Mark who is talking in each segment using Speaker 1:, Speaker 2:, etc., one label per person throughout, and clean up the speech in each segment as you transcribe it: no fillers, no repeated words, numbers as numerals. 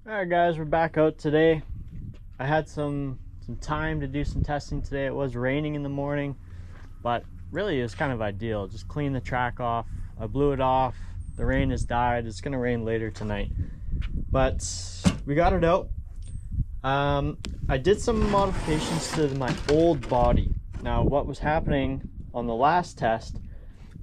Speaker 1: Alright guys, we're back out today. I had some time to do some testing today. It was raining in the morning, but really it was kind of ideal. Just clean the track off. I blew it off. The rain has died. It's gonna rain later tonight, but we got it out. I did some modifications to my old body. Now what was happening on the last test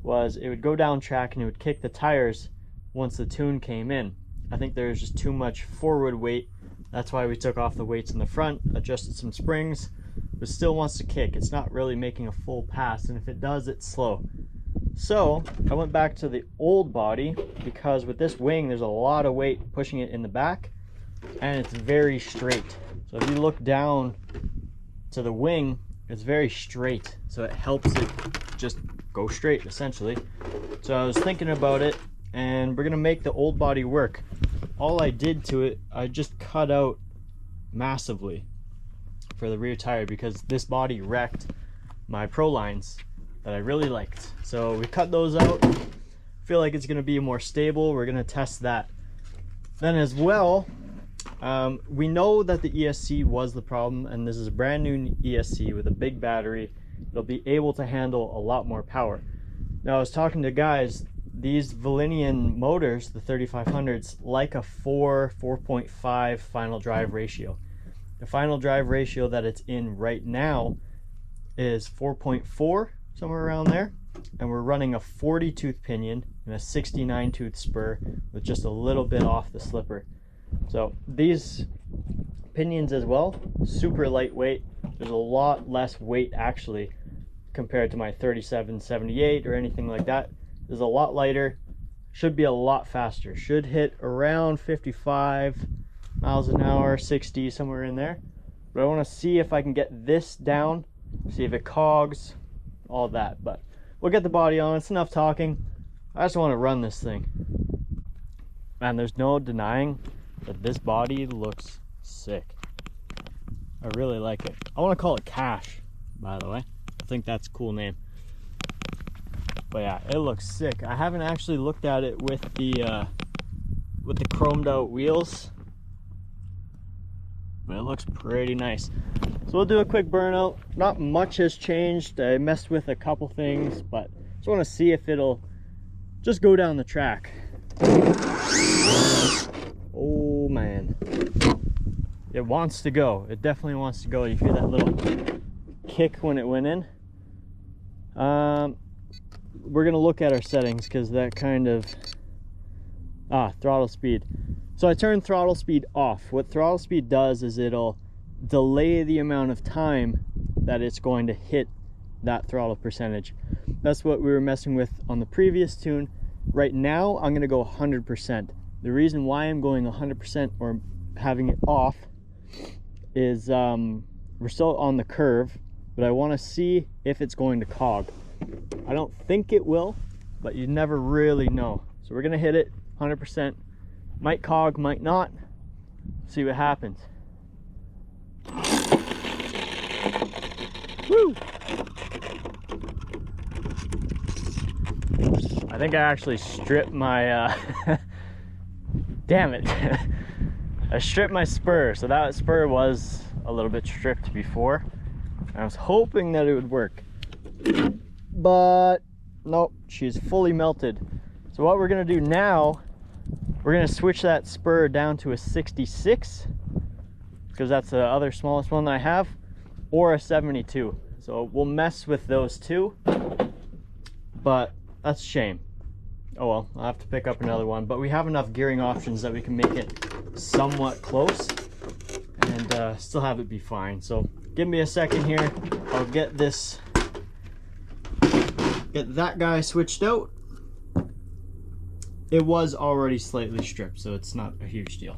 Speaker 1: was it would go down track and it would kick the tires once the tune came in. I think there's just too much forward weight. That's why we took off the weights in the front, adjusted some springs, but still wants to kick. It's not really making a full pass, and if it does, it's slow. So I went back to the old body because with this wing, there's a lot of weight pushing it in the back, and it's very straight. So if you look down to the wing, it's very straight. So it helps it just go straight, essentially. So I was thinking about it, and we're gonna make the old body work. All I did to it, I just cut out massively for the rear tire because this body wrecked my Pro lines that I really liked. So we cut those out. Feel like it's gonna be more stable. We're gonna test that. Then as well, we know that the ESC was the problem, and this is a brand new ESC with a big battery. It'll be able to handle a lot more power. Now I was talking to guys, these Wheelies motors, the 3500s, like a 4.5 final drive ratio. The final drive ratio that it's in right now is 4.4, somewhere around there, and we're running a 40 tooth pinion and a 69 tooth spur with just a little bit off the slipper. So these pinions as well, super lightweight. There's a lot less weight actually compared to my 3778 or anything like that. Is a lot lighter, should be a lot faster, should hit around 55 miles an hour, 60, somewhere in there. But I want to see if I can get this down, see if it cogs, all that. But we'll get the body on. It's enough talking. I just want to run this thing. Man, there's no denying that this body looks sick. I really like it. I want to call it Cash, by the way. I think that's a cool name. But yeah, it looks sick. I haven't actually looked at it with the chromed out wheels, but it looks pretty nice. So we'll do a quick burnout. Not much has changed. I messed with a couple things, but just want to see if it'll just go down the track. Oh man, it wants to go. It definitely wants to go. You hear that little kick when it went in. We're gonna look at our settings because that kind of throttle speed. So I turned throttle speed off. What throttle speed does is it'll delay the amount of time that it's going to hit that throttle percentage. That's what we were messing with on the previous tune. Right now I'm gonna go 100%. The reason why I'm going 100% or having it off is we're still on the curve, but I want to see if it's going to cog. I don't think it will, but you never really know. So we're gonna hit it 100%. Might cog, might not. See what happens. Woo! I think I actually stripped my damn it. I stripped my spur, so that spur was a little bit stripped before. I was hoping that it would work, but nope, she's fully melted. So what we're gonna do now, we're gonna switch that spur down to a 66 because that's the other smallest one that I have, or a 72. So we'll mess with those two, but that's a shame. Oh well, I'll have to pick up another one, but we have enough gearing options that we can make it somewhat close and still have it be fine. So give me a second here. I'll get that guy switched out. It was already slightly stripped, so it's not a huge deal.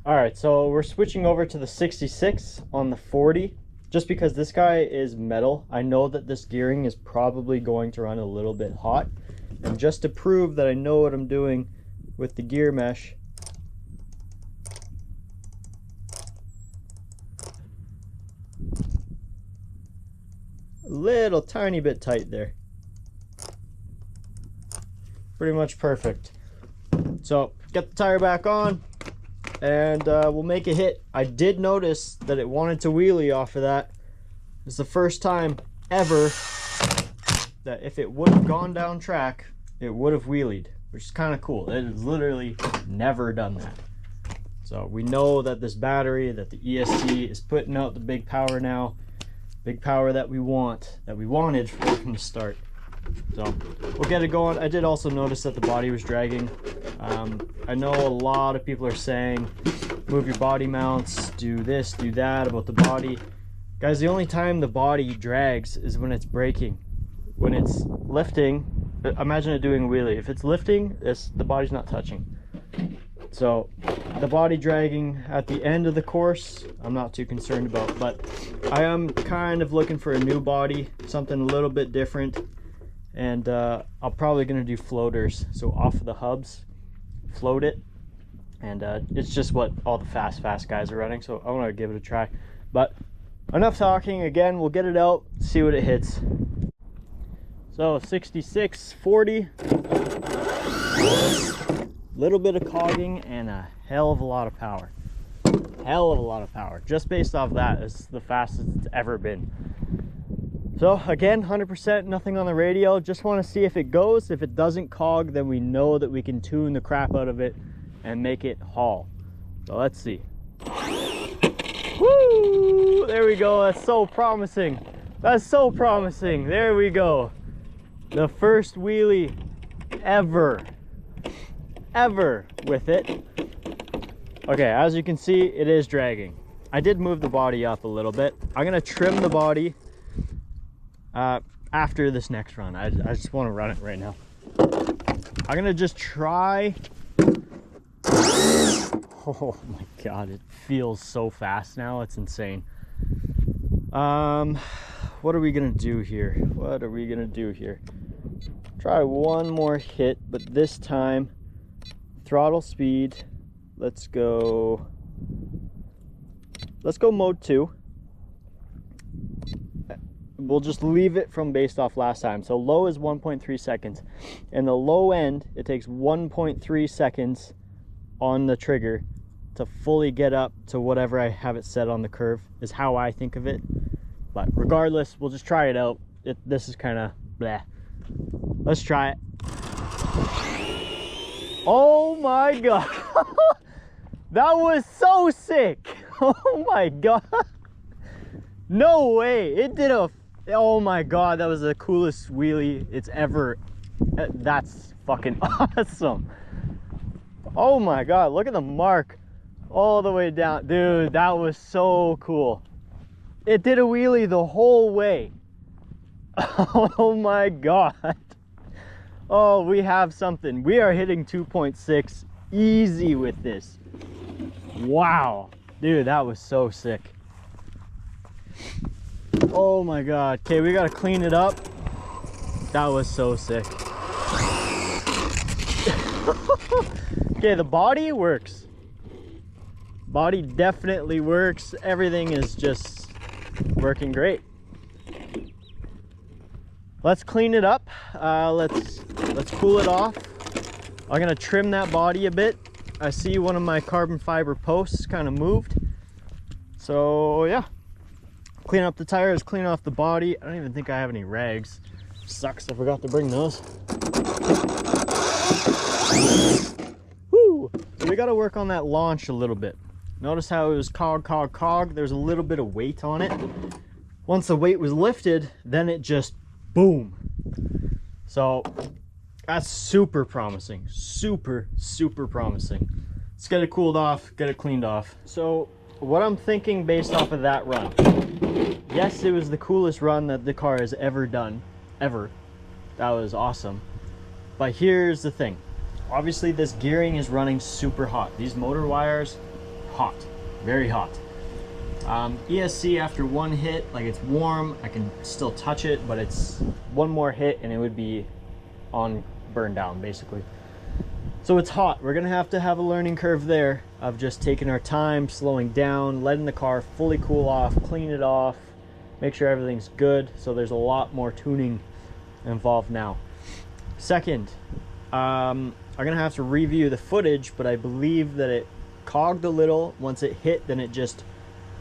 Speaker 1: All right, so we're switching over to the 66 on the 40. Just because this guy is metal, I know that this gearing is probably going to run a little bit hot. And just to prove that I know what I'm doing with the gear mesh, a little tiny bit tight there. Pretty much perfect. So get the tire back on, and we'll make a hit. I did notice that it wanted to wheelie off of that. It's the first time ever that if it would have gone down track, it would have wheelied, which is kind of cool. It has literally never done that. So we know that this battery, that the ESC is putting out the big power now. Big power that we wanted from the start. So we'll get it going. I did also notice that the body was dragging. I know a lot of people are saying, move your body mounts, do this, do that about the body. Guys, the only time the body drags is when it's braking. When it's lifting, imagine it doing a wheelie. If it's lifting, the body's not touching. So the body dragging at the end of the course, I'm not too concerned about, but I am kind of looking for a new body, something a little bit different. And I'm probably gonna do floaters. So off of the hubs, float it. And it's just what all the fast guys are running. So I wanna give it a try. But enough talking. Again, we'll get it out, see what it hits. So 6640, little bit of cogging and a hell of a lot of power. Hell of a lot of power. Just based off that, it's the fastest it's ever been. So again, 100%, nothing on the radio. Just want to see if it goes. If it doesn't cog, then we know that we can tune the crap out of it and make it haul. So let's see. Woo! There we go. That's so promising. That's so promising. There we go. The first wheelie ever with it. Okay, as you can see, it is dragging. I did move the body up a little bit. I'm gonna trim the body after this next run. I just want to run it right now. I'm gonna just try. Oh my god, it feels so fast now. It's insane. What are we gonna do here? Try one more hit, but this time throttle speed. Let's go mode 2. We'll just leave it from based off last time. So low is 1.3 seconds, and the low end, it takes 1.3 seconds on the trigger to fully get up to whatever I have it set on the curve, is how I think of it. But regardless, we'll just try it out. This is kind of bleh. Let's try it. Oh my god. That was so sick. Oh my god. No way. It did a... Oh my god, that was the coolest wheelie it's ever... That's fucking awesome. Oh my god, look at the mark all the way down. Dude, that was so cool. It did a wheelie the whole way. Oh my god. Oh, we have something. We are hitting 2.6 easy with this. Wow. Dude, that was so sick. Oh my god. Okay, we gotta clean it up. That was so sick. Okay, the body works. Body definitely works. Everything is just working great. Let's clean it up. Let's cool it off. I'm gonna trim that body a bit. I see one of my carbon fiber posts kind of moved. So yeah, clean up the tires, clean off the body. I don't even think I have any rags. Sucks, I forgot to bring those. Woo! So we gotta work on that launch a little bit. Notice how it was cog. There's a little bit of weight on it. Once the weight was lifted, then it just boom. So that's super promising. Super promising. Let's get it cooled off, get it cleaned off. So what I'm thinking based off of that run, yes, it was the coolest run that the car has ever done, ever. That was awesome. But here's the thing. Obviously this gearing is running super hot. These motor wires, hot, very hot. ESC after one hit, like it's warm, I can still touch it, but it's one more hit and it would be on burn down basically. So it's hot. We're gonna have to have a learning curve there of just taking our time, slowing down, letting the car fully cool off, clean it off, make sure everything's good. So there's a lot more tuning involved now. Second, I'm gonna have to review the footage, but I believe that cogged a little. Once it hit, then it just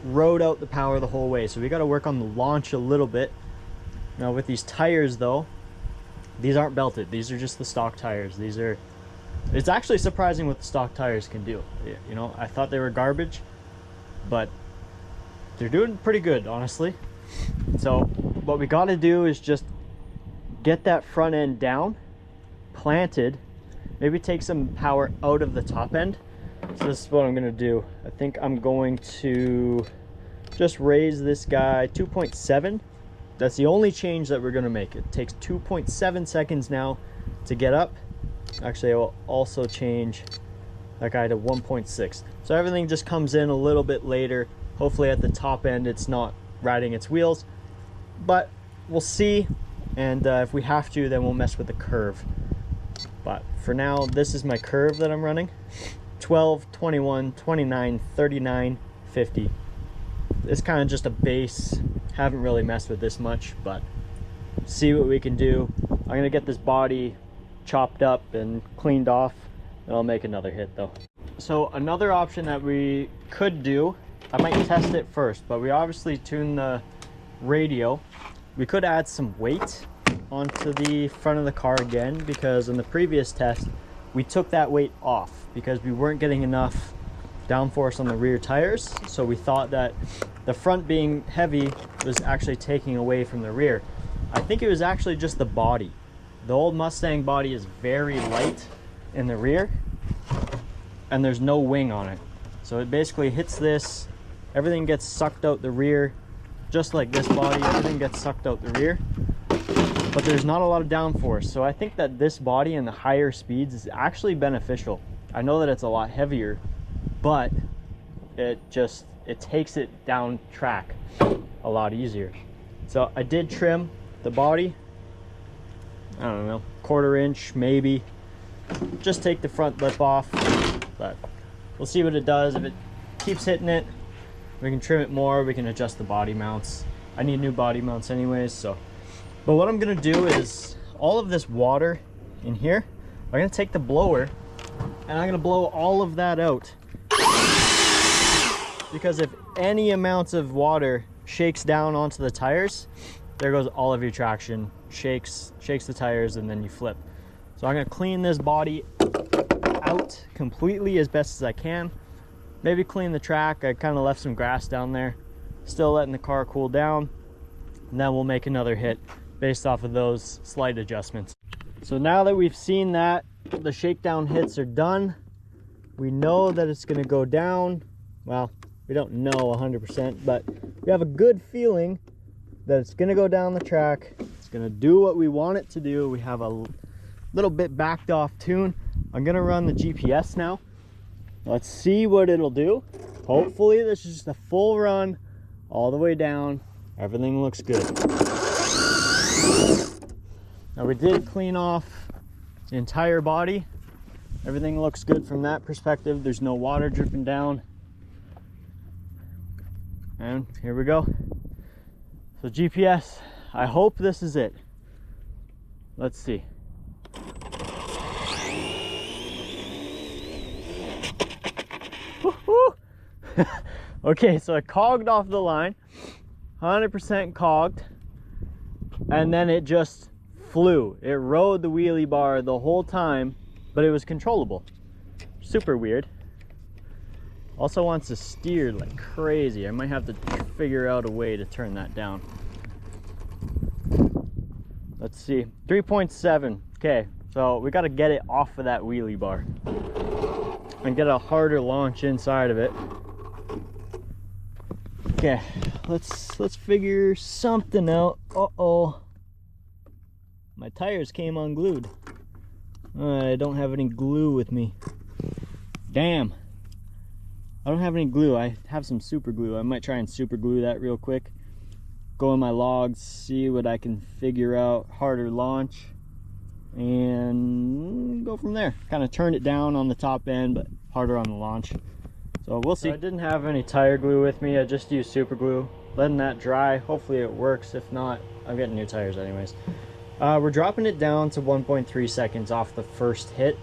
Speaker 1: rode out the power the whole way. So we got to work on the launch a little bit. Now with these tires though, these aren't belted. These are just the stock tires. It's actually surprising what the stock tires can do. You know, I thought they were garbage, but they're doing pretty good, honestly. So what we got to do is just get that front end down, planted, maybe take some power out of the top end. So this is what I'm going to do. I think I'm going to just raise this guy 2.7. That's the only change that we're going to make. It takes 2.7 seconds now to get up. Actually, I will also change that guy to 1.6. So everything just comes in a little bit later. Hopefully at the top end it's not riding its wheels, but we'll see. And if we have to, then we'll mess with the curve. But for now, this is my curve that I'm running. 12, 21, 29, 39, 50. It's kind of just a base. Haven't really messed with this much, but see what we can do. I'm gonna get this body chopped up and cleaned off, and I'll make another hit though. So another option that we could do, I might test it first, but we obviously tuned the radio. We could add some weight onto the front of the car again, because in the previous test we took that weight off because we weren't getting enough downforce on the rear tires. So we thought that the front being heavy was actually taking away from the rear. I think it was actually just the body. The old Mustang body is very light in the rear and there's no wing on it. So it basically hits this, everything gets sucked out the rear, just like this body, everything gets sucked out the rear. But there's not a lot of downforce. So I think that this body and the higher speeds is actually beneficial. I know that it's a lot heavier, but it takes it down track a lot easier. So I did trim the body, I don't know, 1/4 inch maybe. Just take the front lip off, but we'll see what it does. If it keeps hitting it, we can trim it more, we can adjust the body mounts. I need new body mounts anyways, so. But what I'm gonna do is, all of this water in here, I'm gonna take the blower and I'm gonna blow all of that out. Because if any amount of water shakes down onto the tires, there goes all of your traction, shakes the tires, and then you flip. So I'm gonna clean this body out completely as best as I can. Maybe clean the track. I kind of left some grass down there. Still letting the car cool down. And then we'll make another hit based off of those slight adjustments. So now that we've seen that the shakedown hits are done, we know that it's gonna go down. Well, we don't know 100%, but we have a good feeling that it's gonna go down the track. It's gonna do what we want it to do. We have a little bit backed off tune. I'm gonna run the GPS now. Let's see what it'll do. Hopefully this is just a full run all the way down. Everything looks good. Now we did clean off the entire body. Everything looks good from that perspective. There's no water dripping down. And here we go. So GPS, I hope this is it. Let's see. Okay, so I cogged off the line, 100% cogged, and then it just flew. It rode the wheelie bar the whole time, but it was controllable. Super weird. Also wants to steer like crazy. I might have to figure out a way to turn that down. Let's see, 3.7. Okay, so we got to get it off of that wheelie bar and get a harder launch inside of it. Okay, let's figure something out. Uh-oh, my tires came unglued. I don't have any glue with me. Damn, I don't have any glue. I have some super glue. I might try and super glue that real quick. Go in my logs, see what I can figure out. Harder launch, and go from there. Kind of turn it down on the top end, but harder on the launch. So we'll see. So I didn't have any tire glue with me. I just used super glue. Letting that dry. Hopefully it works. If not, I'm getting new tires anyways. We're dropping it down to 1.3 seconds off the first hit.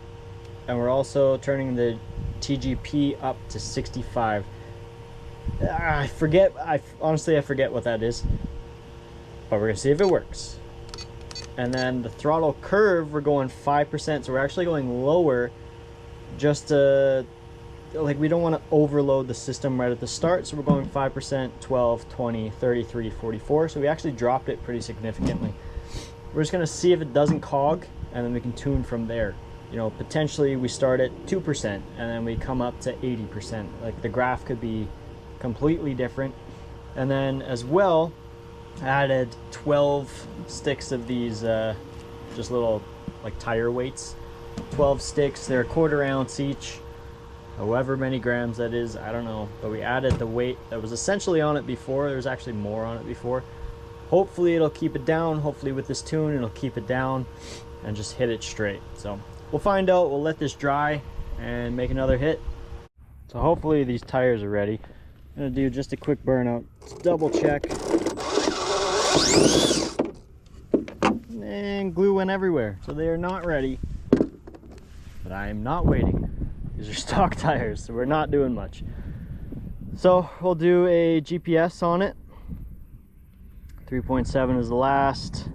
Speaker 1: And we're also turning the TGP up to 65. I honestly forget what that is, but we're gonna see if it works. And then the throttle curve, we're going 5%, so we're actually going lower, just to, like, we don't want to overload the system right at the start, so we're going 5%, 12, 20, 33, 44, so we actually dropped it pretty significantly. We're just gonna see if it doesn't cog, and then we can tune from there. You know, potentially we start at 2% and then we come up to 80%. Like, the graph could be completely different. And then as well, added 12 sticks of these just little like tire weights. 12 sticks, they're a 1/4 ounce each, however many grams that is, I don't know, but we added the weight that was essentially on it before. There was actually more on it before. Hopefully it'll keep it down. Hopefully with this tune it'll keep it down and just hit it straight. So we'll find out. We'll let this dry and make another hit. So hopefully these tires are ready. I'm gonna do just a quick burnout. Let's double check. And glue went everywhere, so they are not ready. But I am not waiting. These are stock tires, so we're not doing much. So we'll do a GPS on it. 3.7 is the last.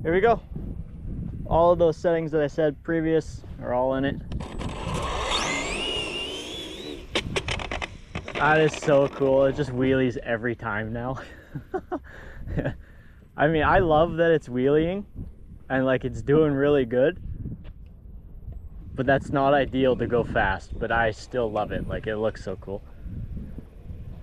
Speaker 1: Here we go. All of those settings that I said previous are all in it. That is so cool. It just wheelies every time now. I mean, I love that it's wheeling and like it's doing really good, but that's not ideal to go fast, but I still love it. Like, it looks so cool.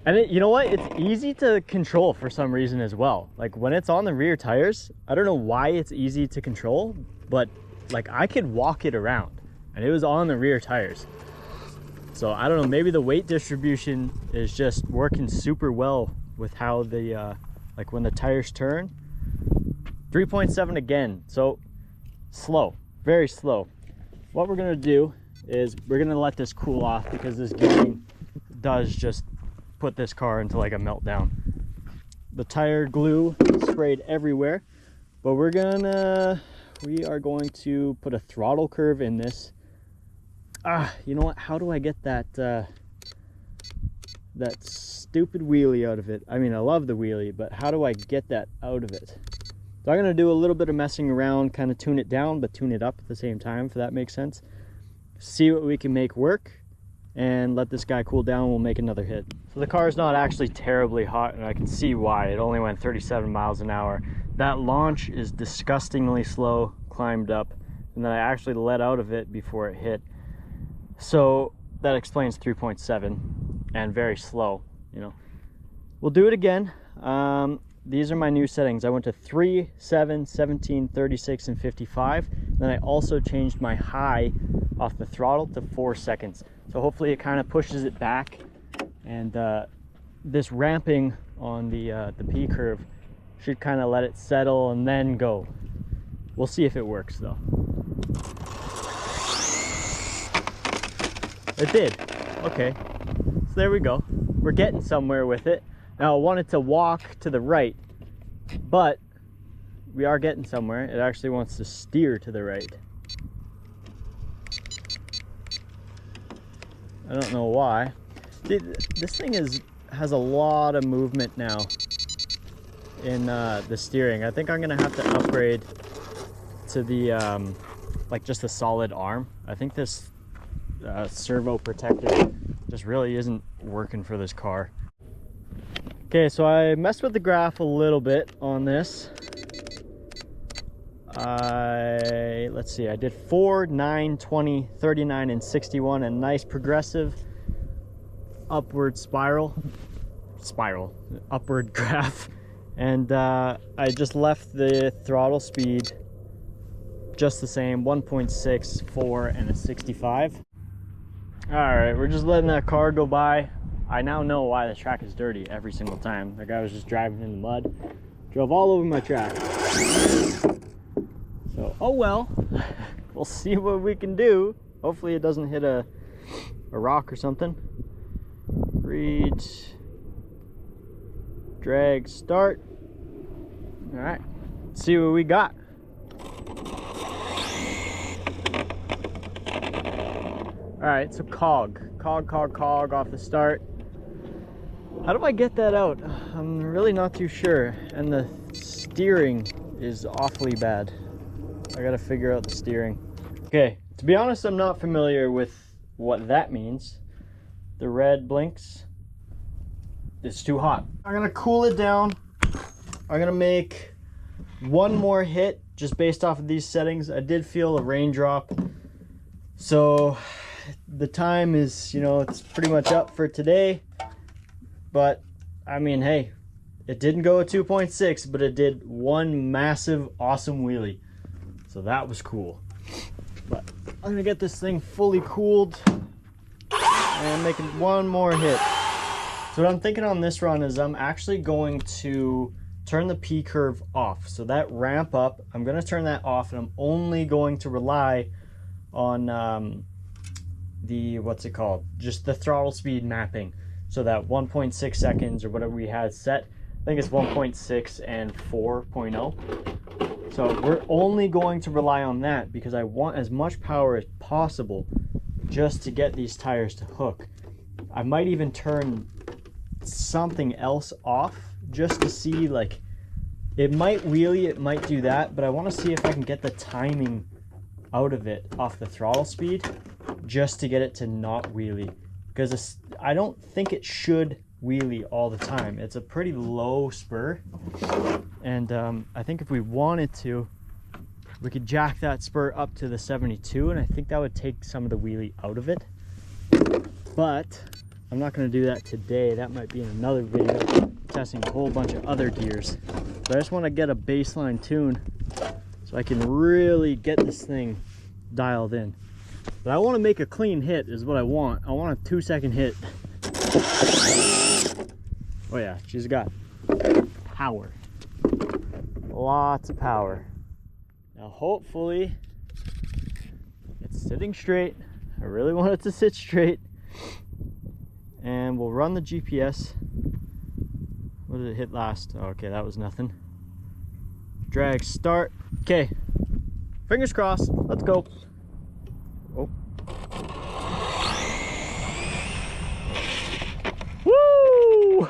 Speaker 1: And you know what? It's easy to control for some reason as well. Like, when it's on the rear tires, I don't know why it's easy to control, but like, I could walk it around and it was on the rear tires. So I don't know, maybe the weight distribution is just working super well with how the, like when the tires turn. 3.7 again, so slow, very slow. What we're gonna do is we're gonna let this cool off because this gearing does just put this car into like a meltdown. The tire glue sprayed everywhere, but we are going to put a throttle curve in this. You know what? How do I get that that stupid wheelie out of it? I mean, I love the wheelie, but how do I get that out of it? So I'm gonna do a little bit of messing around, kind of tune it down, but tune it up at the same time, if that makes sense. See what we can make work, and let this guy cool down. We'll make another hit. So the car is not actually terribly hot, and I can see why. It only went 37 miles an hour. That launch is disgustingly slow, climbed up, and then I actually let out of it before it hit. So that explains 3.7 and very slow, you know. We'll do it again. These are my new settings. I went to 3, 7, 17, 36, and 55. Then I also changed my high off the throttle to 4 seconds. So hopefully it kind of pushes it back, and this ramping on the P curve should kind of let it settle and then go. We'll see if it works though. It did. Okay, so there we go. We're getting somewhere with it. Now I wanted to walk to the right, but we are getting somewhere. It actually wants to steer to the right. I don't know why. This thing has a lot of movement now in the steering. I think I'm gonna have to upgrade to the like just a solid arm. I think this servo protector just really isn't working for this car. Okay, so I messed with the graph a little bit on this. Let's see, I did 4, 9, 20, 39, and 61, a nice progressive upward upward graph. And I just left the throttle speed just the same, 1.6, 4, and a 65. All right, we're just letting that car go by. I now know why the track is dirty every single time. That guy was just driving in the mud, drove all over my track. So, oh well, we'll see what we can do. Hopefully it doesn't hit a rock or something. Read, drag, start. All right, let's see what we got. All right, so cog off the start. How do I get that out? I'm really not too sure. And the steering is awfully bad. I gotta figure out the steering. Okay, to be honest, I'm not familiar with what that means. The red blinks. It's too hot. I'm gonna cool it down. I'm gonna make one more hit just based off of these settings. I did feel a raindrop. So the time is, you know, it's pretty much up for today. But I mean, hey, it didn't go at 2.6, but it did one massive, awesome wheelie. So that was cool. But I'm gonna get this thing fully cooled and making one more hit. So what I'm thinking on this run is I'm actually going to turn the P curve off. So that ramp up, I'm gonna turn that off, and I'm only going to rely on the, what's it called? Just the throttle speed mapping. So that 1.6 seconds or whatever we had set, I think it's 1.6 and 4.0. So we're only going to rely on that because I want as much power as possible just to get these tires to hook. I might even turn something else off just to see, like, it might wheelie, it might do that, but I want to see if I can get the timing out of it off the throttle speed just to get it to not wheelie, because I don't think it should wheelie all the time. It's a pretty low spur, and I think if we wanted to, we could jack that spur up to the 72, and I think that would take some of the wheelie out of it. But I'm not going to do that today. That might be in another video, testing a whole bunch of other gears. But I just want to get a baseline tune so I can really get this thing dialed in. But I want to make a clean hit is what I want. I want a 2-second hit. Oh yeah, she's got power. Lots of power. Now hopefully it's sitting straight. I really want it to sit straight. And we'll run the GPS. What did it hit last? Oh, okay, that was nothing. Drag start. Okay, fingers crossed. Let's go. Oh. Woo!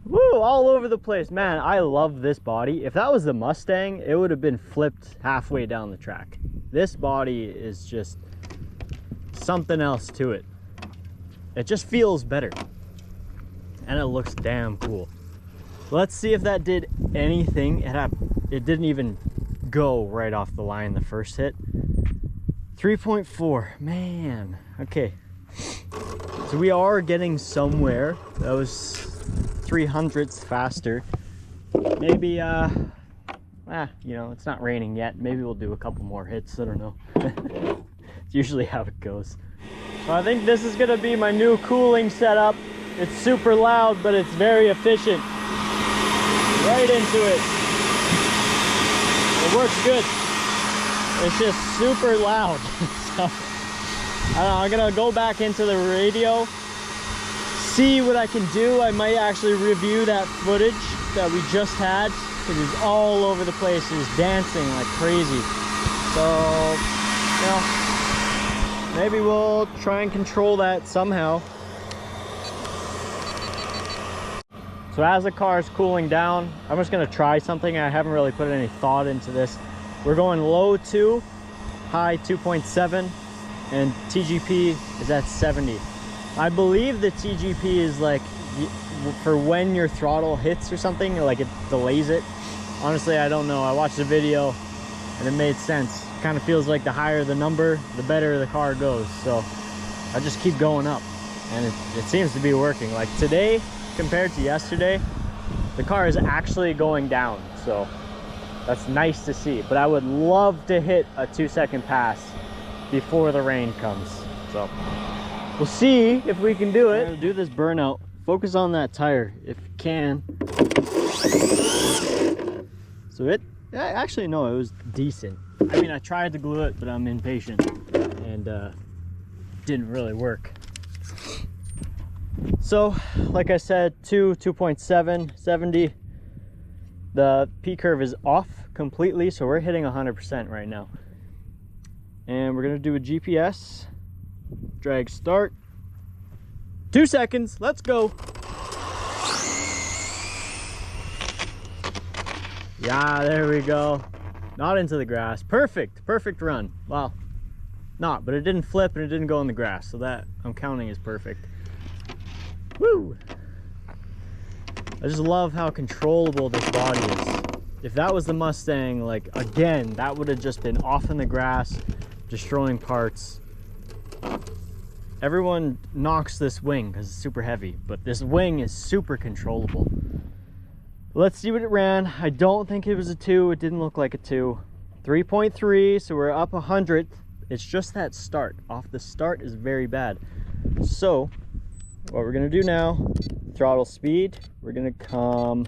Speaker 1: Woo! All over the place. Man, I love this body. If that was the Mustang, it would have been flipped halfway down the track. This body is just something else to it. It just feels better. And it looks damn cool. Let's see if that did anything. It didn't even go right off the line the first hit. 3.4, man. Okay, so we are getting somewhere. That was 0.03 faster. Maybe you know, it's not raining yet. Maybe we'll do a couple more hits. I don't know. It's usually how it goes. So I think this is gonna be my new cooling setup. It's super loud, but it's very efficient. Right into it. It works good. It's just super loud. So, I don't know, I'm gonna go back into the radio, see what I can do. I might actually review that footage that we just had. It is all over the place. It is dancing like crazy. So, you know, maybe we'll try and control that somehow. So as the car is cooling down, I'm just gonna try something. I haven't really put any thought into this. We're going low 2, high 2.7, and TGP is at 70. I believe the TGP is like for when your throttle hits or something, like it delays it. Honestly, I don't know. I watched the video and it made sense. Kind of feels like the higher the number, the better the car goes. So I just keep going up, and it seems to be working. Like today, compared to yesterday, the car is actually going down, so that's nice to see. But I would love to hit a 2-second pass before the rain comes. So we'll see if we can do it. I'll do this burnout. Focus on that tire if you can. So actually no, it was decent. I mean, I tried to glue it, but I'm impatient, and didn't really work. So like I said, 2.7, 70. The P curve is off completely, so we're hitting 100% right now. And we're gonna do a GPS Drag start. 2 seconds, let's go. Yeah, there we go. Not into the grass. Perfect, perfect run. Well, not, but it didn't flip and it didn't go in the grass, so that I'm counting as perfect. Woo! I just love how controllable this body is. If that was the Mustang, like, again, that would have just been off in the grass, destroying parts. Everyone knocks this wing because it's super heavy, but this wing is super controllable. Let's see what it ran. I don't think it was a 2. It didn't look like a 2. 3.3, so we're up 100th. It's just that start. Off the start is very bad. So what we're gonna do now, throttle speed, we're gonna come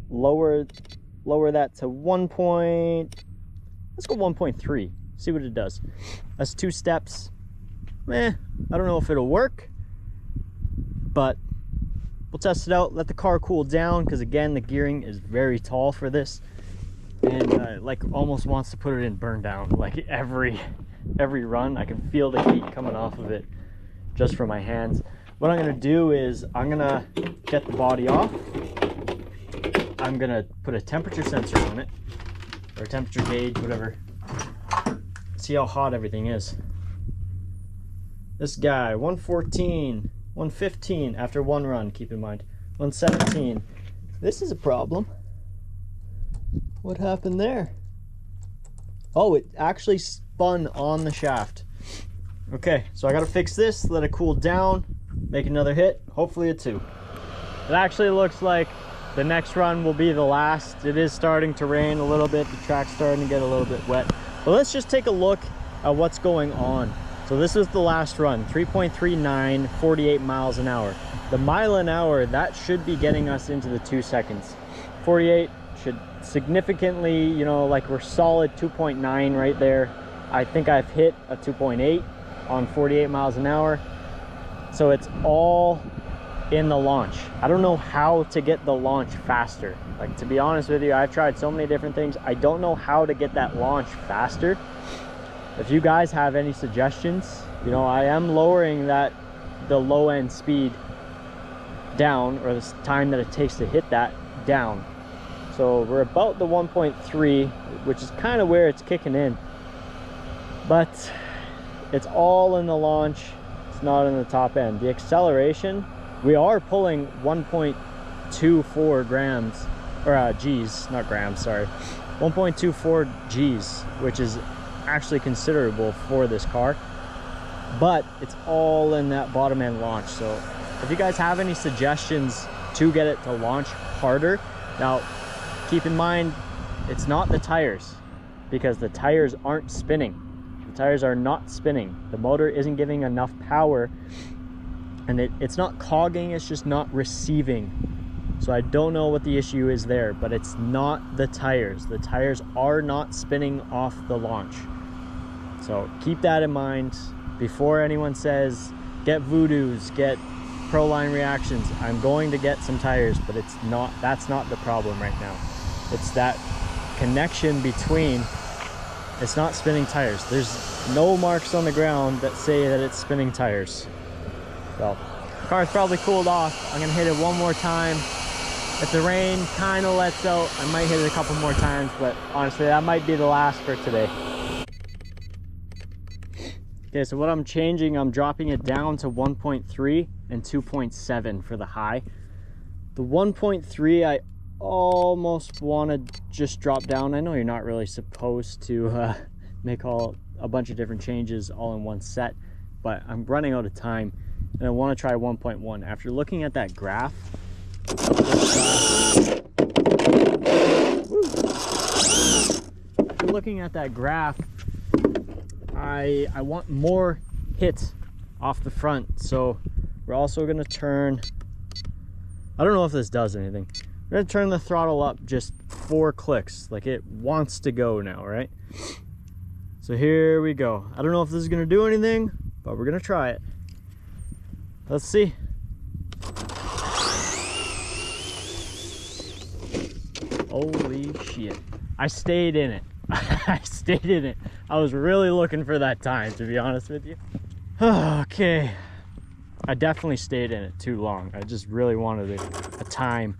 Speaker 1: lower that to 1 point, let's go 1.3, see what it does. That's 2 steps. I don't know if it'll work, but we'll test it out, let the car cool down, because again, the gearing is very tall for this, and like almost wants to put it in burn down. Like every run, I can feel the heat coming off of it just from my hands. What I'm gonna do is I'm gonna get the body off. I'm gonna put a temperature sensor on it, or a temperature gauge, whatever. See how hot everything is. This guy, 114, 115 after 1 run, keep in mind. 117. This is a problem. What happened there? Oh, it actually spun on the shaft. Okay, so I gotta fix this, let it cool down, make another hit, hopefully a 2. It actually looks like the next run will be the last. It is starting to rain a little bit, the track's starting to get a little bit wet. But let's just take a look at what's going on. So this is the last run, 3.39, 48 miles an hour. The mile an hour, that should be getting us into the 2 seconds. 48 should significantly, you know, like we're solid 2.9 right there. I think I've hit a 2.8 on 48 miles an hour. So it's all in the launch. I don't know how to get the launch faster. Like, to be honest with you, I've tried so many different things. I don't know how to get that launch faster. If you guys have any suggestions, you know, I am lowering the low end speed down, or the time that it takes to hit that down. So we're about the 1.3, which is kind of where it's kicking in. But it's all in the launch, it's not in the top end. The acceleration, we are pulling 1.24 grams, or G's, not grams, sorry. 1.24 G's, which is actually considerable for this car. But it's all in that bottom end launch. So if you guys have any suggestions to get it to launch harder, now keep in mind, it's not the tires, because the tires aren't spinning. The tires are not spinning. The motor isn't giving enough power, and it's not cogging, it's just not receiving. So I don't know what the issue is there, but it's not the tires. The tires are not spinning off the launch. So keep that in mind before anyone says, get Voodoos, get Proline reactions. I'm going to get some tires, but that's not the problem right now. It's that connection between, it's not spinning tires. There's no marks on the ground that say that it's spinning tires. So the car's probably cooled off. I'm gonna hit it one more time. If the rain kind of lets out, I might hit it a couple more times, but honestly, that might be the last for today. Okay, so what I'm changing, I'm dropping it down to 1.3 and 2.7 for the high. The 1.3, I almost want to just drop down. I know you're not really supposed to make a bunch of different changes all in one set, but I'm running out of time and I want to try 1.1. After looking at that graph, after looking at that graph, I want more hits off the front. So we're also going to turn, I don't know if this does anything, we're going to turn the throttle up just 4 clicks. Like, it wants to go now, right? So here we go. I don't know if this is going to do anything, but we're going to try it. Let's see. Holy shit. I stayed in it. I stayed in it. I was really looking for that time, to be honest with you. Okay, I definitely stayed in it too long. I just really wanted a time.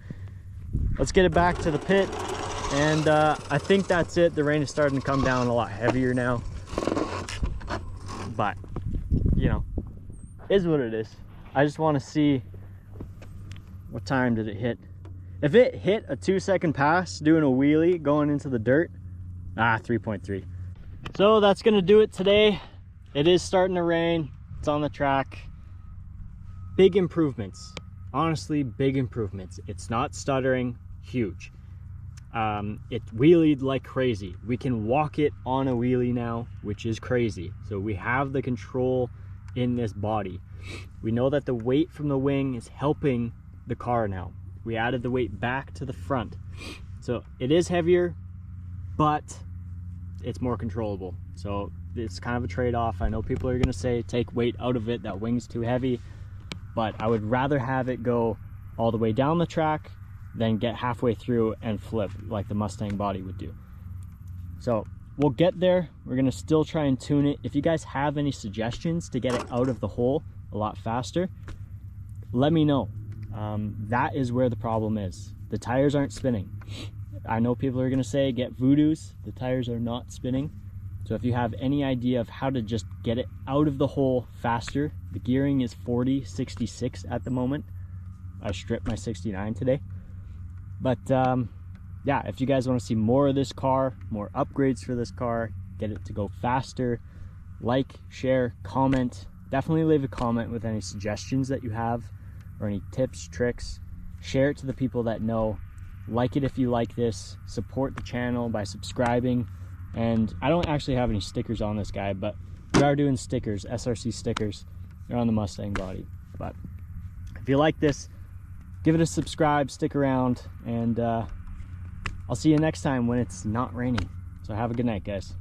Speaker 1: Let's get it back to the pit, and I think that's it. The rain is starting to come down a lot heavier now, but you know, is what it is. I just want to see what time did it hit. If it hit a 2-second pass doing a wheelie going into the dirt, 3.3. So that's gonna do it today. It is starting to rain. It's on the track. Big improvements. Honestly, big improvements. It's not stuttering. Huge. It wheelied like crazy. We can walk it on a wheelie now, which is crazy. So we have the control in this body. We know that the weight from the wing is helping the car now. We added the weight back to the front. So it is heavier, but it's more controllable. So it's kind of a trade-off. I know people are gonna say take weight out of it, that wing's too heavy, but I would rather have it go all the way down the track than get halfway through and flip like the Mustang body would do. So we'll get there. We're gonna still try and tune it. If you guys have any suggestions to get it out of the hole a lot faster, let me know. That is where the problem is. The tires aren't spinning. I know people are gonna say get Voodoos. The tires are not spinning. So if you have any idea of how to just get it out of the hole faster, the gearing is 40, 66 at the moment. I stripped my 69 today. But yeah, if you guys want to see more of this car, more upgrades for this car, get it to go faster, like, share, comment. Definitely leave a comment with any suggestions that you have or any tips, tricks. Share it to the people that know. Like it if you like this. Support the channel by subscribing. And I don't actually have any stickers on this guy, but we are doing stickers, SRC stickers. They're on the Mustang body. But if you like this, give it a subscribe, stick around, and I'll see you next time when it's not raining. So have a good night, guys.